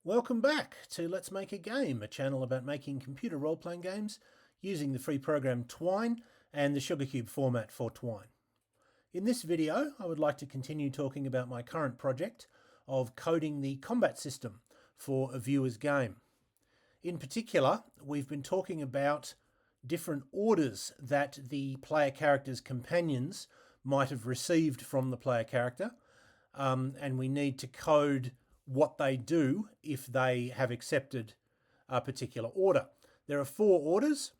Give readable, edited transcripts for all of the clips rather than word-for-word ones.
Welcome back to Let's Make a Game, a channel about making computer role-playing games using the free program Twine and the Sugarcube format for Twine. In this video, I would like to continue talking about my current project of coding the combat system for a viewer's game. In particular, we've been talking about different orders that the player character's companions might have received from the player character, and we need to code what they do if they have accepted a particular order. There are 4 orders.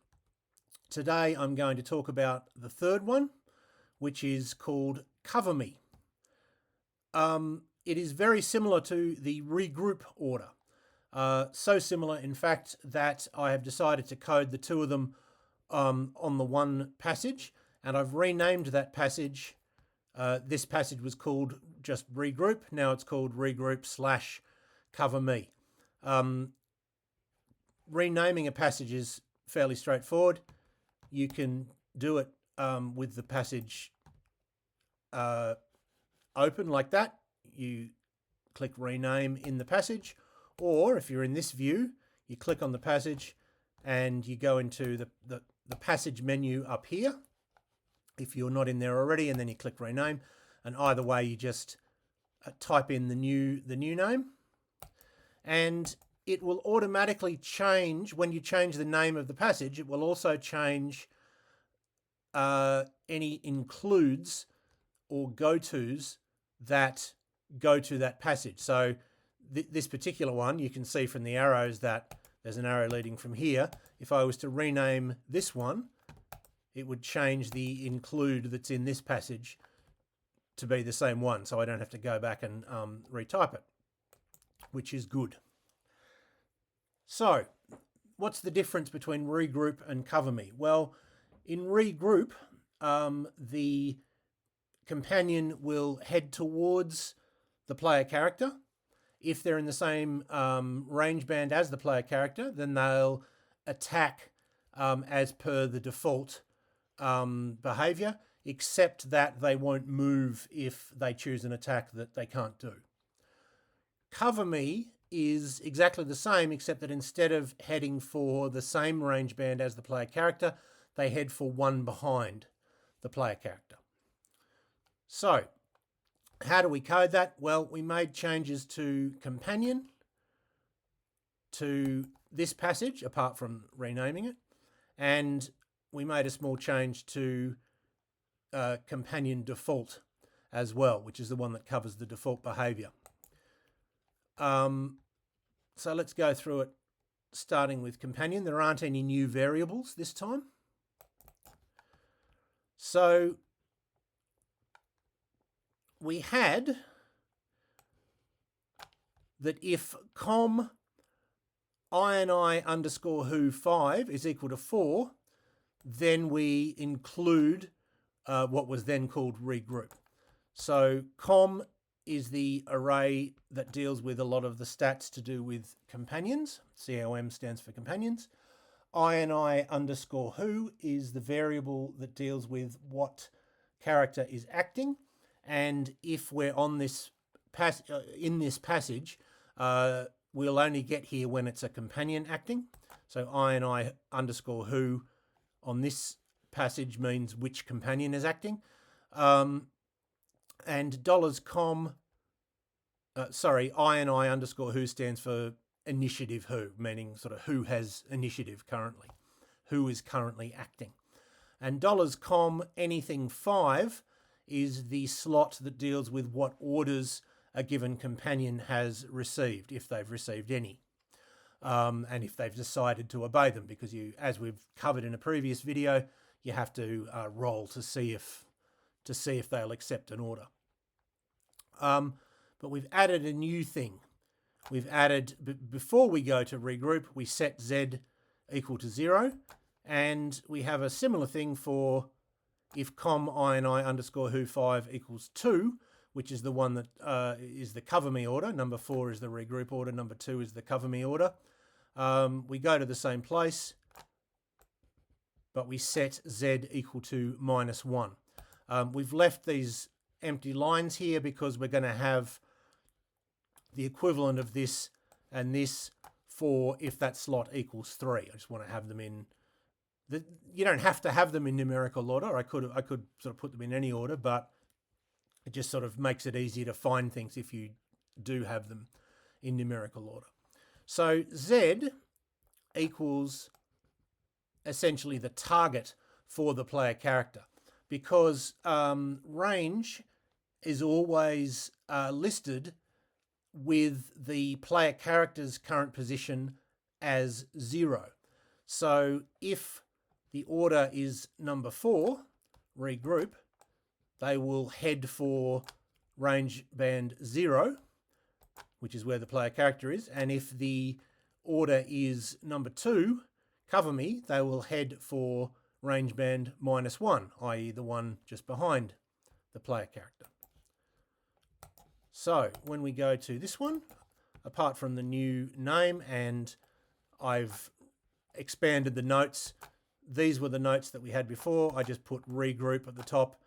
Today I'm going to talk about the third one, which is called Cover Me. It is very similar to the regroup order. So similar, in fact, that I have decided to code the two of them on the one passage, and I've renamed that passage. This passage was called just regroup. Now it's called regroup / cover me. Renaming a passage is fairly straightforward. You can do it with the passage open like that. You click rename in the passage, or if you're in this view, you click on the passage and you go into the passage menu up here if you're not in there already, and then you click rename, and either way you just type in the new name, and it will automatically change. When you change the name of the passage, it will also change any includes or go-tos that go to that passage. So this particular one, you can see from the arrows that there's an arrow leading from here. If I was to rename this one, it would change the include that's in this passage to be the same one, so I don't have to go back and retype it, which is good. So, what's the difference between regroup and cover me? Well, in regroup, the companion will head towards the player character. If they're in the same range band as the player character, then they'll attack as per the default behavior, except that they won't move if they choose an attack that they can't do. Cover me is exactly the same, except that instead of heading for the same range band as the player character, they head for one behind the player character. So, how do we code that? Well, we made changes to companion to this passage, apart from renaming it, and we made a small change to companion default as well, which is the one that covers the default behavior. So let's go through it, starting with companion. There aren't any new variables this time. So we had that if com ini underscore who 5 is equal to 4, then we include what was then called regroup. So com is the array that deals with a lot of the stats to do with companions. COM stands for companions. ini underscore who is the variable that deals with what character is acting. And if we're on this in this passage, we'll only get here when it's a companion acting. So ini underscore who on this passage means which companion is acting. And $com, ini underscore who stands for initiative who, meaning sort of who has initiative currently, who is currently acting. And $com anything 5 is the slot that deals with what orders a given companion has received, if they've received any. And if they've decided to obey them, because you, as we've covered in a previous video, you have to roll to see if they'll accept an order. But we've added a new thing. We've added, before we go to regroup, we set Z equal to 0, and we have a similar thing for if com ini underscore who 5 equals 2, which is the one that is the cover me order. Number 4 is the regroup order. Number 2 is the cover me order. We go to the same place, but we set Z equal to -1. We've left these empty lines here because we're going to have the equivalent of this and this for if that slot equals 3. I just want to have them in. You don't have to have them in numerical order. I could sort of put them in any order, but it just sort of makes it easier to find things if you do have them in numerical order. So Z equals essentially the target for the player character, because range is always listed with the player character's current position as 0. So if the order is number 4, regroup, they will head for range band 0, which is where the player character is. And if the order is number 2, cover me, they will head for range band -1, i.e. the one just behind the player character. So when we go to this one, apart from the new name, and I've expanded the notes, these were the notes that we had before. I just put regroup at the top,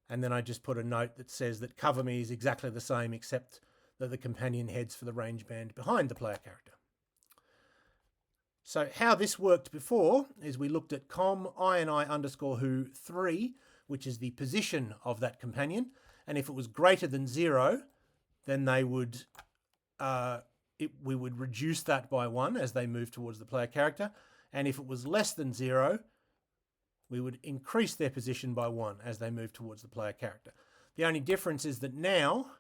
and then I just put a note that says that cover me is exactly the same, except that the companion heads for the range band behind the player character. So how this worked before is we looked at com_I_who 3, which is the position of that companion, and if it was greater than 0, then they would we would reduce that by 1 as they move towards the player character, and if it was less than 0, we would increase their position by 1 as they move towards the player character. The only difference is that now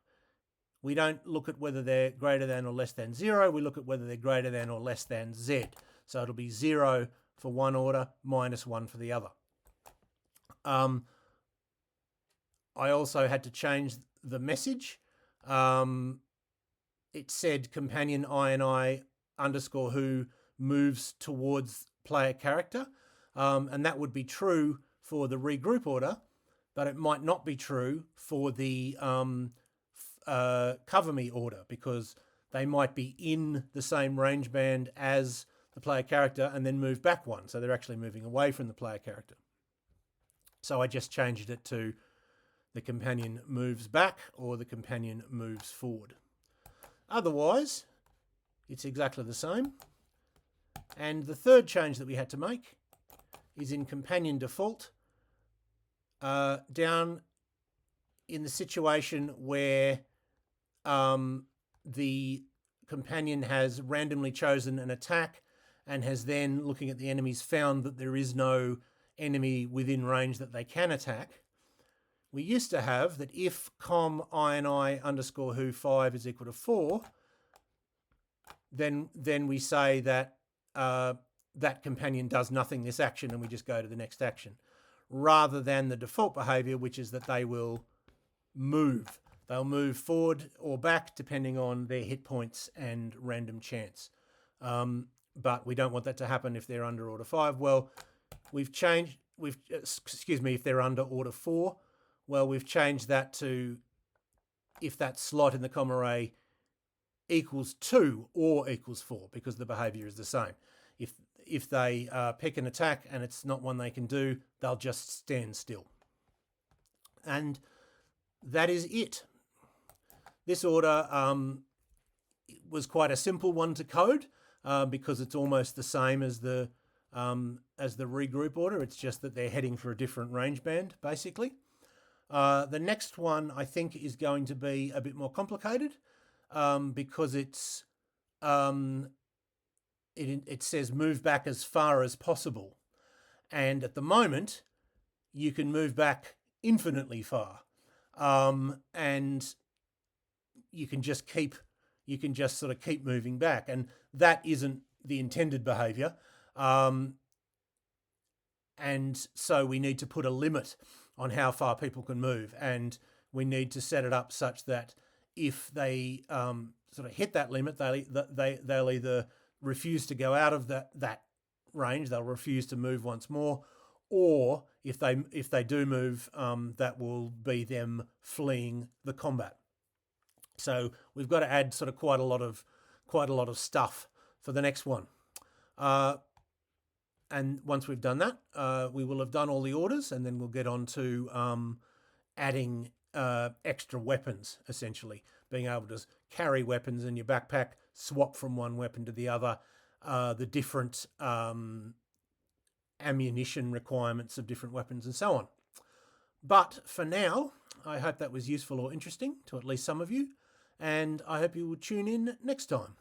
we don't look at whether they're greater than or less than 0, we look at whether they're greater than or less than Z. So it'll be 0 for one order, -1 for the other. I also had to change the message. It said companion I_who moves towards player character, and that would be true for the regroup order, but it might not be true for the cover me order, because they might be in the same range band as the player character and then move back 1, so they're actually moving away from the player character. So I just changed it to the companion moves back or the companion moves forward. Otherwise, it's exactly the same. And the third change that we had to make is in companion default, down in the situation where the companion has randomly chosen an attack and has then, looking at the enemies, found that there is no enemy within range that they can attack. We used to have that if com_I_who 5 is equal to 4, then we say that that companion does nothing this action and we just go to the next action, rather than the default behavior, which is that they will move. They'll move forward or back depending on their hit points and random chance. But we don't want that to happen if they're under order 5. Well, if they're under order 4, well, we've changed that to if that slot in the com array equals 2 or equals 4, because the behavior is the same. If they pick an attack and it's not one they can do, they'll just stand still. And that is it. This order was quite a simple one to code, because it's almost the same as the regroup order. It's just that they're heading for a different range band, basically. The next one, I think, is going to be a bit more complicated, because it says move back as far as possible. And at the moment, you can move back infinitely far. And you can just sort of keep moving back. And that isn't the intended behavior. And so we need to put a limit on how far people can move, and we need to set it up such that if they sort of hit that limit, they'll either refuse to go out of that range, they'll refuse to move once more, or if they do move, that will be them fleeing the combat. So we've got to add sort of quite a lot of stuff for the next one. And once we've done that, we will have done all the orders, and then we'll get on to adding extra weapons, essentially. Being able to carry weapons in your backpack swap from one weapon to the other, the different ammunition requirements of different weapons and so on. But for now, I hope that was useful or interesting to at least some of you, and I hope you will tune in next time.